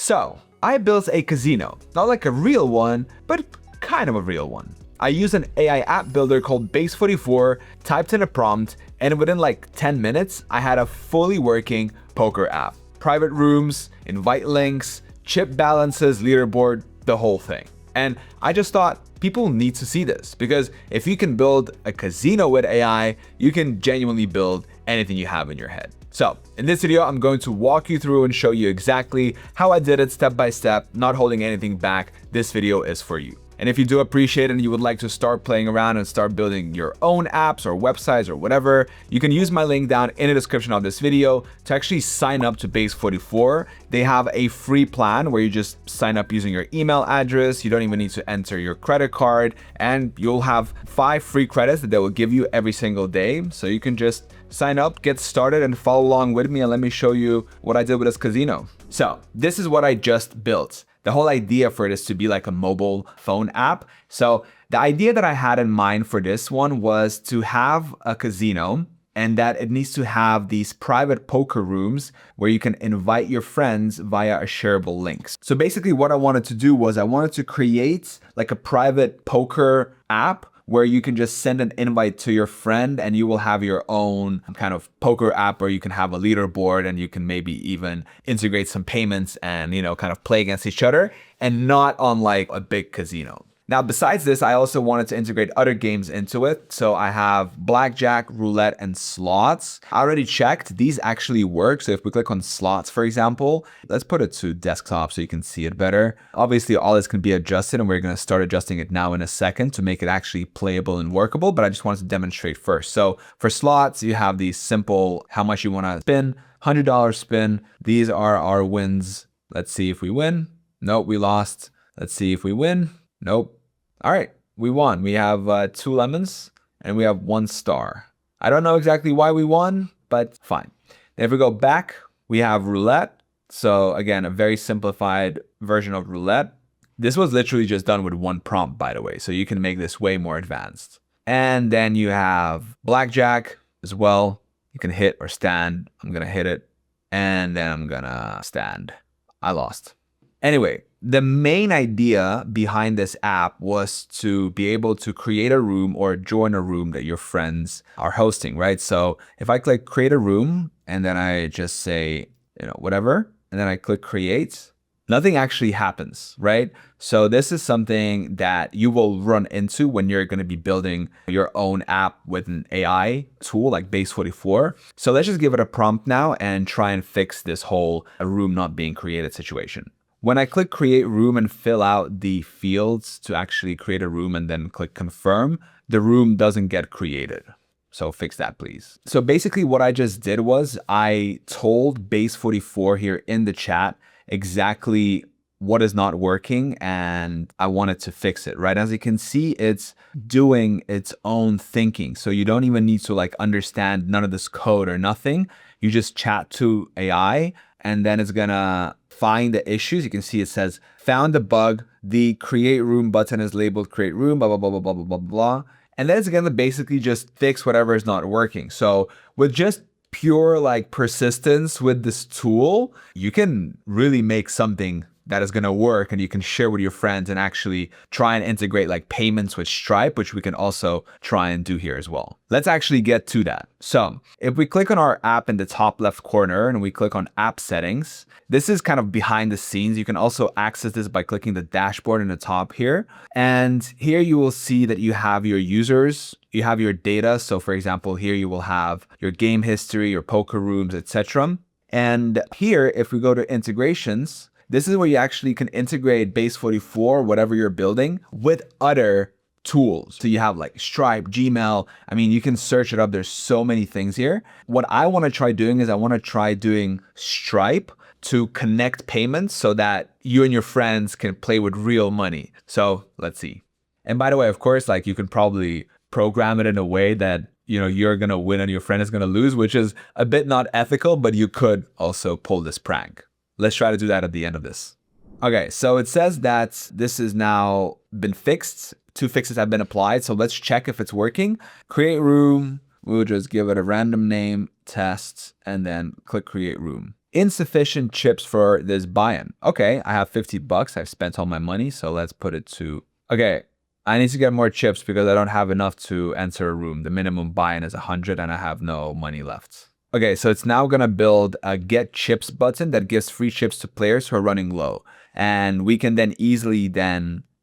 So I built a casino, not like a real one, but kind of a real one. I used an AI app builder called Base44, typed in a prompt, and within like 10 minutes, I had a fully working poker app. Private rooms, invite links, chip balances, leaderboard, the whole thing. And I just thought people need to see this, because if you can build a casino with AI, you can genuinely build anything you have in your head. So in this video, I'm going to walk you through and show you exactly how I did it step by step, not holding anything back. This video is for you. And if you do appreciate it and you would like to start playing around and start building your own apps or websites or whatever, you can use my link down in the description of this video to actually sign up to Base44. They have a free plan where you just sign up using your email address. You don't even need to enter your credit card, and you'll have 5 free credits that they will give you every single day. So you can just sign up, get started, and follow along with me, and let me show you what I did with this casino. So this is what I just built. The whole idea for it is to be like a mobile phone app. So the idea that I had in mind for this one was to have a casino, and that it needs to have these private poker rooms where you can invite your friends via a shareable links. So basically what I wanted to do was I wanted to create like a private poker app where you can just send an invite to your friend and you will have your own kind of poker app where you can have a leaderboard and you can maybe even integrate some payments and, you know, kind of play against each other, and not on like a big casino. Now, besides this, I also wanted to integrate other games into it. So I have blackjack, roulette, and slots. I already checked, these actually work. So if we click on slots, for example, let's put it to desktop so you can see it better. Obviously, all this can be adjusted, and we're going to start adjusting it now in a second to make it actually playable and workable, but I just wanted to demonstrate first. So for slots, you have these simple, how much you want to spin, $100 spin. These are our wins. Let's see if we win. Nope, we lost. Let's see if we win. Nope. All right, we won. We have 2 lemons and we have 1 star. I don't know exactly why we won, but fine. Then if we go back, we have roulette. So again, a very simplified version of roulette. This was literally just done with 1 prompt, by the way, so you can make this way more advanced. And then you have blackjack as well. You can hit or stand. I'm gonna hit it, and then I'm gonna stand. I lost. Anyway, the main idea behind this app was to be able to create a room or join a room that your friends are hosting, right? So if I click create a room and then I just say, you know, whatever, and then I click create, nothing actually happens, right? So this is something that you will run into when you're going to be building your own app with an AI tool like Base44. So let's just give it a prompt now and try and fix this whole room not being created situation. When I click create room and fill out the fields to actually create a room and then click confirm, the room doesn't get created. So fix that, please. So basically what I just did was I told Base44 here in the chat exactly what is not working, and I wanted to fix it, right? As you can see, it's doing its own thinking. So you don't even need to like understand none of this code or nothing. You just chat to AI and then it's gonna find the issues. You can see it says found the bug. The create room button is labeled create room, blah, blah, blah, blah, blah, blah, blah, blah. And then it's gonna basically just fix whatever is not working. So with just pure like persistence with this tool, you can really make something that is going to work, and you can share with your friends and actually try and integrate like payments with Stripe, which we can also try and do here as well. Let's actually get to that. So if we click on our app in the top left corner and we click on app settings, this is kind of behind the scenes. You can also access this by clicking the dashboard in the top here. And here you will see that you have your users, you have your data. So for example, here you will have your game history, your poker rooms, etc. And here, if we go to integrations, this is where you actually can integrate Base44, whatever you're building, with other tools. So you have like Stripe, Gmail. I mean, you can search it up. There's so many things here. What I want to try doing is I want to try doing Stripe to connect payments so that you and your friends can play with real money. So let's see. And by the way, of course, like you can probably program it in a way that, you know, you're going to win and your friend is going to lose, which is a bit not ethical, but you could also pull this prank. Let's try to do that at the end of this. Okay, so it says that this has now been fixed. 2 fixes have been applied. So let's check if it's working. Create room. We'll just give it a random name, test, and then click create room. insufficient chips for this buy-in. Okay, I have 50 bucks. I've spent all my money. So let's put it to, okay, I need to get more chips because I don't have enough to enter a room. The minimum buy-in is 100 and I have no money left. Okay, so it's now gonna build a get chips button that gives free chips to players who are running low. And we can then easily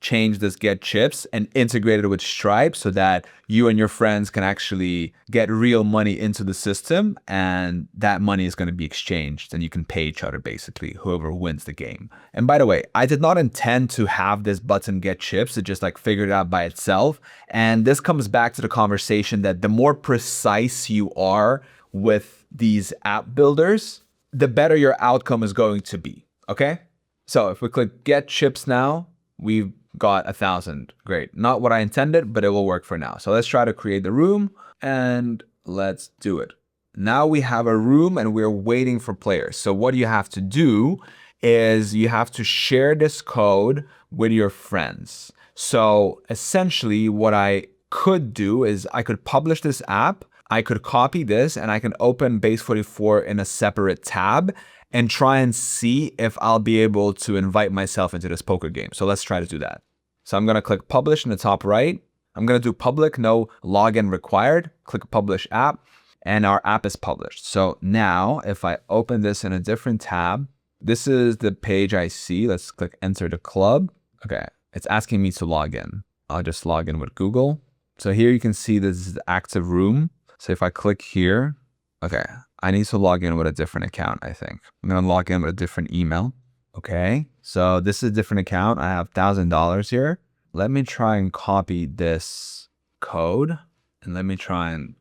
change this get chips and integrate it with Stripe so that you and your friends can actually get real money into the system, and that money is going to be exchanged and you can pay each other, basically, whoever wins the game. And by the way, I did not intend to have this button get chips. It just like figured it out by itself. And this comes back to the conversation that the more precise you are with these app builders, the better your outcome is going to be. Okay. So if we click get chips now, we've got 1,000. Great. Not what I intended, but it will work for now. So let's try to create the room and let's do it. Now we have a room and we're waiting for players. So what you have to do is you have to share this code with your friends. So essentially what I could do is I could publish this app, I could copy this, and I can open Base44 in a separate tab and try and see if I'll be able to invite myself into this poker game. So let's try to do that. So I'm gonna click publish in the top right. I'm gonna do public, no login required. Click publish app, and our app is published. So now if I open this in a different tab, this is the page I see. Let's click enter the club. Okay, it's asking me to log in. I'll just log in with Google. So here you can see this is the active room. So if I click here, okay, I need to log in with a different account, I think. I'm gonna log in with a different email. Okay, so this is a different account. I have $1,000 here. Let me try and copy this code and let me try and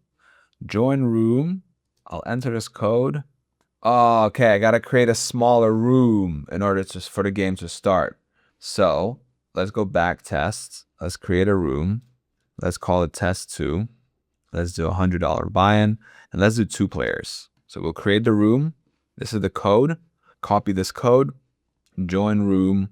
join room. I'll enter this code. Oh, okay, I gotta create a smaller room in order for the game to start. So let's go back tests. Let's create a room. Let's call it test 2. Let's do $100 buy-in and let's do 2 players. So we'll create the room. This is the code. Copy this code, join room,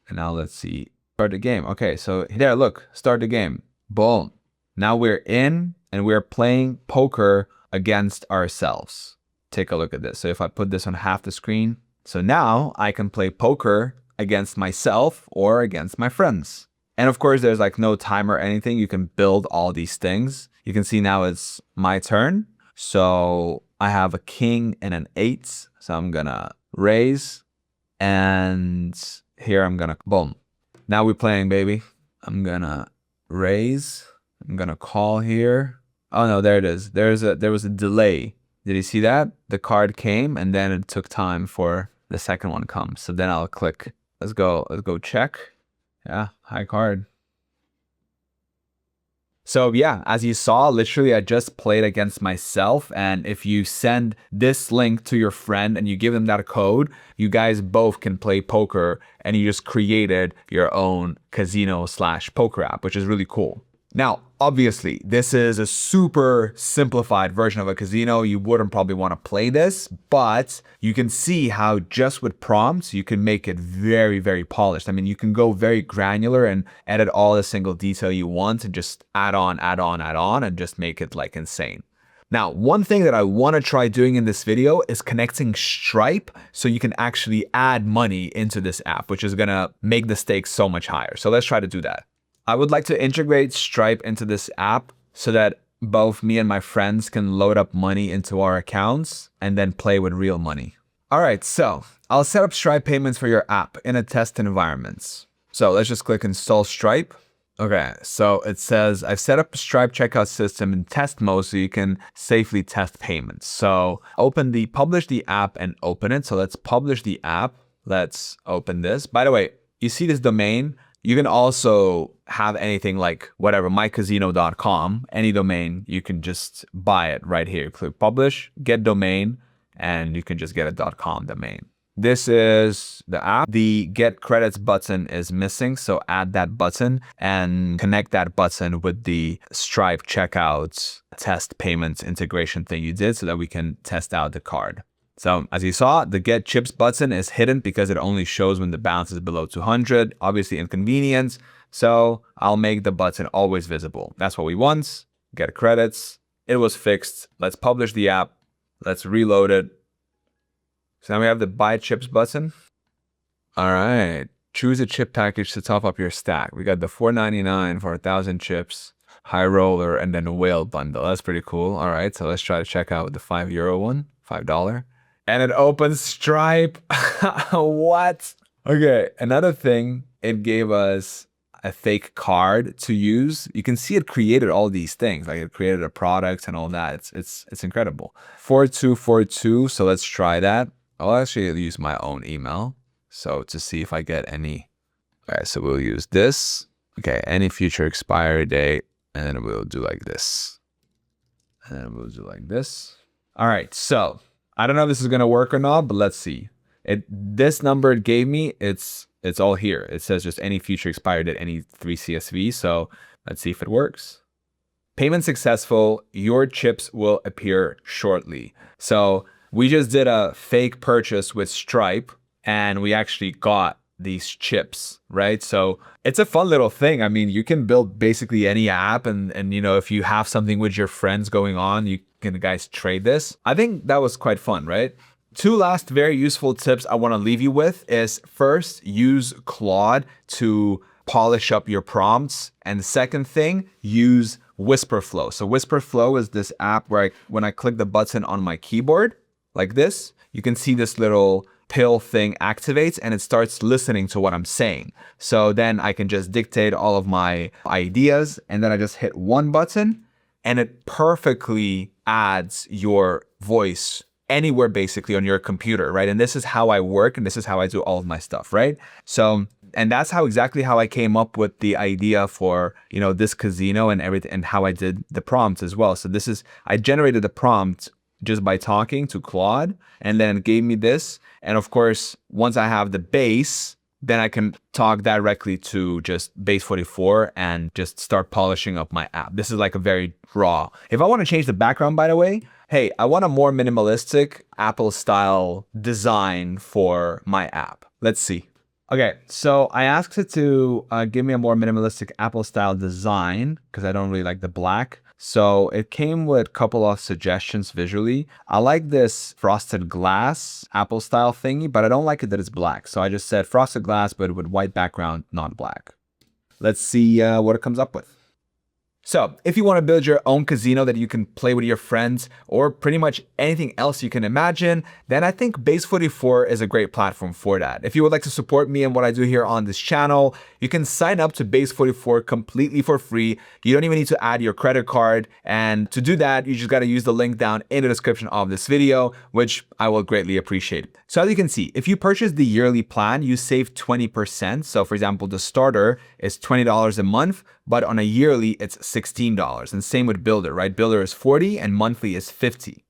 and now let's see, start the game. Okay, so there, look, start the game. Boom. Now we're in and we're playing poker against ourselves. Take a look at this. So if I put this on half the screen, so now I can play poker against myself or against my friends. And of course, there's like no timer or anything. You can build all these things. You can see now it's my turn. So I have a king and an 8. So I'm gonna raise, and here I'm gonna, boom. Now we're playing, baby. I'm gonna raise. I'm gonna call here. Oh no, there it is. There was a delay. Did you see that? The card came and then it took time for the second one come. So then I'll click, let's go check. Yeah, high card. So yeah, as you saw, literally I just played against myself. And if you send this link to your friend and you give them that code, you guys both can play poker, and you just created your own casino/poker app, which is really cool. Now, obviously, this is a super simplified version of a casino. You wouldn't probably want to play this, but you can see how just with prompts, you can make it very, very polished. I mean, you can go very granular and edit all the single detail you want and just add on, and just make it like insane. Now, one thing that I want to try doing in this video is connecting Stripe so you can actually add money into this app, which is going to make the stakes so much higher. So let's try to do that. I would like to integrate Stripe into this app so that both me and my friends can load up money into our accounts and then play with real money. All right, so I'll set up Stripe payments for your app in a test environment. So let's just click install Stripe. Okay, so it says I've set up a Stripe checkout system in test mode so you can safely test payments. So publish the app and open it. So let's publish the app. Let's open this. By the way, you see this domain? You can also have anything like whatever, mycasino.com, any domain, you can just buy it right here. Click publish, get domain, and you can just get a .com domain. This is the app. The get credits button is missing, so add that button and connect that button with the Stripe checkout test payments integration thing you did so that we can test out the card. So as you saw, the get chips button is hidden because it only shows when the balance is below 200, obviously inconvenience. So I'll make the button always visible. That's what we want. Get credits. It was fixed. Let's publish the app. Let's reload it. So now we have the buy chips button. All right. Choose a chip package to top up your stack. We got the $4.99 for 1,000 chips, high roller, and then a whale bundle. That's pretty cool. All right. So let's try to check out the €5 one, $5. And it opens Stripe. What? Okay. Another thing, it gave us a fake card to use. You can see it created all these things, like it created a product and all that. It's incredible. 4242. So let's try that. I'll actually use my own email. So to see if I get any. All right, so we'll use this. Okay, any future expiry date, and then we'll do like this. And then we'll do like this. All right, so I don't know if this is gonna work or not, but let's see. This number it gave me, it's all here. It says just any future expiry date, any 3 CSV. So let's see if it works. Payment successful. Your chips will appear shortly. So we just did a fake purchase with Stripe, and we actually got these chips, right? So it's a fun little thing. I mean, you can build basically any app, and you know, if you have something with your friends going on, you can guys trade this. I think that was quite fun, right? 2 last very useful tips I want to leave you with is first, use Claude to polish up your prompts. And the second thing, use WhisperFlow. So WhisperFlow is this app where when I click the button on my keyboard like this, you can see this little pill thing activates and it starts listening to what I'm saying. So then I can just dictate all of my ideas, and then I just hit one button and it perfectly adds your voice anywhere basically on your computer, right? And this is how I work, and this is how I do all of my stuff, right? So, and that's exactly how I came up with the idea for, you know, this casino and everything, and how I did the prompts as well. So I generated the prompt just by talking to Claude, and then it gave me this. And of course, once I have the base, then I can talk directly to just base 44 and just start polishing up my app. This is like a very raw. If I want to change the background, by the way, hey, I want a more minimalistic Apple style design for my app. Let's see. Okay, so I asked it to give me a more minimalistic Apple style design because I don't really like the black. So it came with a couple of suggestions visually. I like this frosted glass Apple style thingy, but I don't like it that it's black. So I just said frosted glass, but with white background, not black. Let's see what it comes up with. So if you want to build your own casino that you can play with your friends, or pretty much anything else you can imagine, then I think Base 44 is a great platform for that. If you would like to support me and what I do here on this channel, you can sign up to Base 44 completely for free. You don't even need to add your credit card. And to do that, you just got to use the link down in the description of this video, which I will greatly appreciate. So as you can see, if you purchase the yearly plan, you save 20%. So for example, the starter is $20 a month, but on a yearly, it's $16. And same with Builder, right? Builder is $40 and monthly is $50.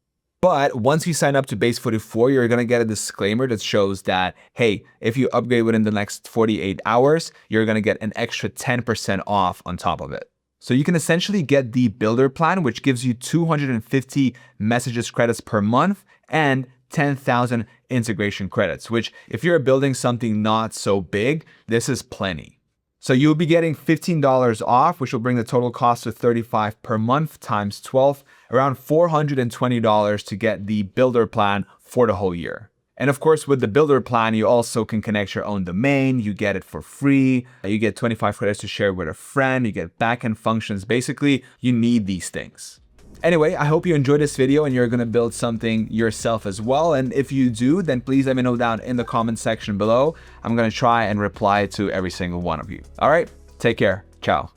But once you sign up to Base 44, you're going to get a disclaimer that shows that, hey, if you upgrade within the next 48 hours, you're going to get an extra 10% off on top of it. So you can essentially get the Builder plan, which gives you 250 messages credits per month and 10,000 integration credits, which if you're building something not so big, this is plenty. So you'll be getting $15 off, which will bring the total cost to $35 per month times 12, around $420 to get the Builder plan for the whole year. And of course, with the Builder plan, you also can connect your own domain. You get it for free. You get 25 credits to share with a friend. You get backend functions. Basically, you need these things. Anyway, I hope you enjoyed this video and you're going to build something yourself as well. And if you do, then please let me know down in the comment section below. I'm going to try and reply to every single one of you. All right, take care. Ciao.